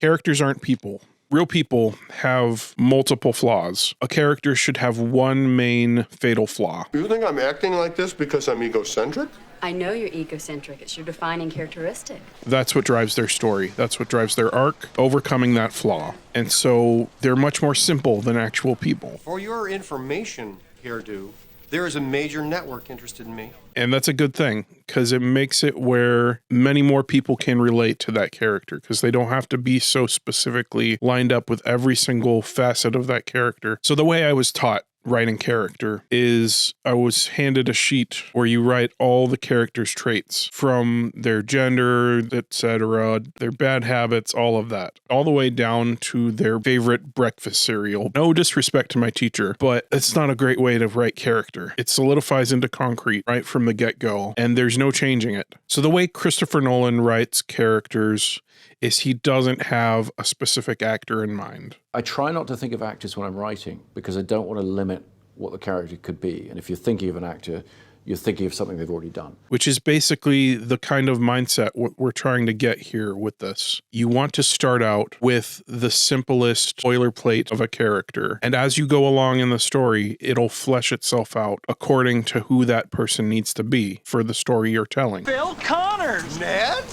Characters aren't people. Real people have multiple flaws. A character should have one main fatal flaw. You think I'm acting like this because I'm egocentric? I know you're egocentric. It's your defining characteristic. That's what drives their story. That's what drives their arc, overcoming that flaw. And so they're much more simple than actual people. For your information, Hairdo, there is a major network interested in me. And that's a good thing, because it makes it where many more people can relate to that character, because they don't have to be so specifically lined up with every single facet of that character. So the way I was taught writing character is I was handed a sheet where you write all the characters' traits, from their gender, etc., their bad habits, all of that, all the way down to their favorite breakfast cereal. No disrespect to my teacher, but it's not a great way to write character. It solidifies into concrete right from the get-go, and there's no changing it. So the way Christopher Nolan writes characters is he doesn't have a specific actor in mind. I try not to think of actors when I'm writing because I don't want to limit what the character could be. And if you're thinking of an actor, you're thinking of something they've already done. Which is basically the kind of mindset we're trying to get here with this. You want to start out with the simplest boilerplate of a character. And as you go along in the story, it'll flesh itself out according to who that person needs to be for the story you're telling. Phil Connors! Ned?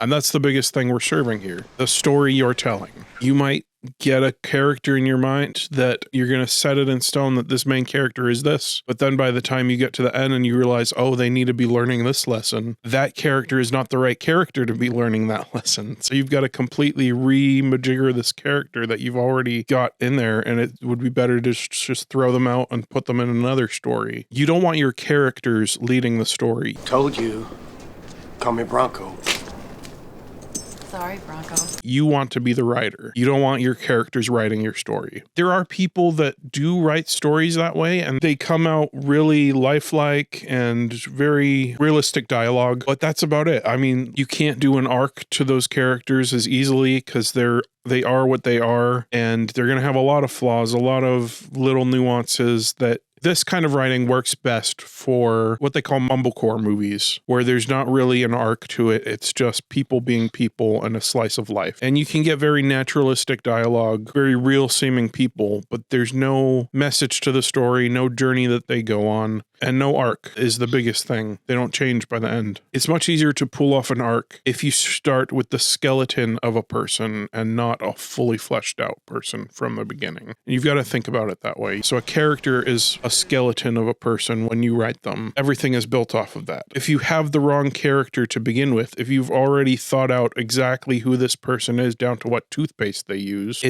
And that's the biggest thing we're serving here. The story you're telling. You might get a character in your mind that you're going to set it in stone that this main character is this. But then by the time you get to the end and you realize, oh, they need to be learning this lesson, that character is not the right character to be learning that lesson. So you've got to completely remajigger this character that you've already got in there, and it would be better to just throw them out and put them in another story. You don't want your characters leading the story. Told you. Call me Bronco. Sorry, Bronco. You want to be the writer. You don't want your characters writing your story. There are people that do write stories that way, and they come out really lifelike and very realistic dialogue, but that's about it. I mean, you can't do an arc to those characters as easily because they are what they are, and they're going to have a lot of flaws, a lot of little nuances that this kind of writing works best for what they call mumblecore movies, where there's not really an arc to it. It's just people being people and a slice of life. And you can get very naturalistic dialogue, very real seeming people, but there's no message to the story, no journey that they go on. And no arc is the biggest thing. They don't change by the end. It's much easier to pull off an arc if you start with the skeleton of a person and not a fully fleshed out person from the beginning. You've got to think about it that way. So a character is a skeleton of a person when you write them. Everything is built off of that. If you have the wrong character to begin with, if you've already thought out exactly who this person is down to what toothpaste they use,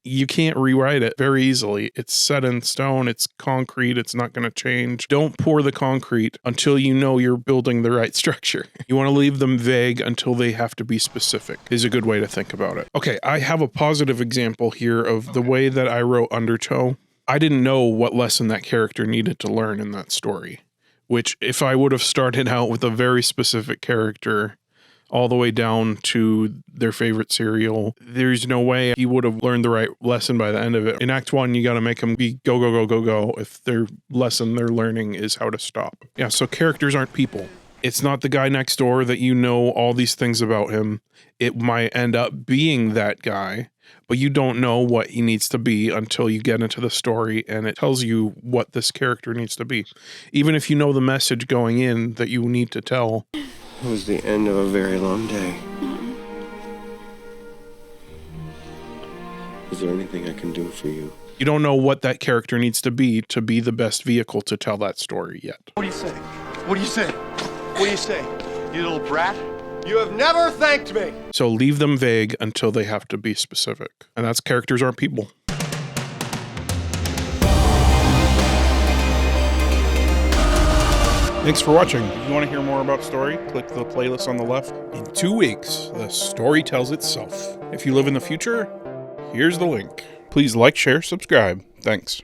you can't rewrite it very easily. It's set in stone. It's concrete. It's not going to change. Don't pour the concrete until you know you're building the right structure. You want to leave them vague until they have to be specific is a good way to think about it. Okay, I have a positive example here of the way that I wrote Undertow. I didn't know what lesson that character needed to learn in that story, which if I would have started out with a very specific character all the way down to their favorite cereal, there's no way he would have learned the right lesson by the end of it. In Act 1, you got to make them be go, go, go, go, go if their lesson they're learning is how to stop. Yeah, so characters aren't people. It's not the guy next door that you know all these things about him. It might end up being that guy, but you don't know what he needs to be until you get into the story and it tells you what this character needs to be. Even if you know the message going in that you need to tell. It was the end of a very long day. Is there anything I can do for you? You don't know what that character needs to be the best vehicle to tell that story yet. What do you say? What do you say? What do you say? You little brat? You have never thanked me! So leave them vague until they have to be specific. And that's characters aren't people. Thanks for watching. If you want to hear more about story, click the playlist on the left. In 2 weeks, the story tells itself. If you live in the future, here's the link. Please like, share, subscribe. Thanks.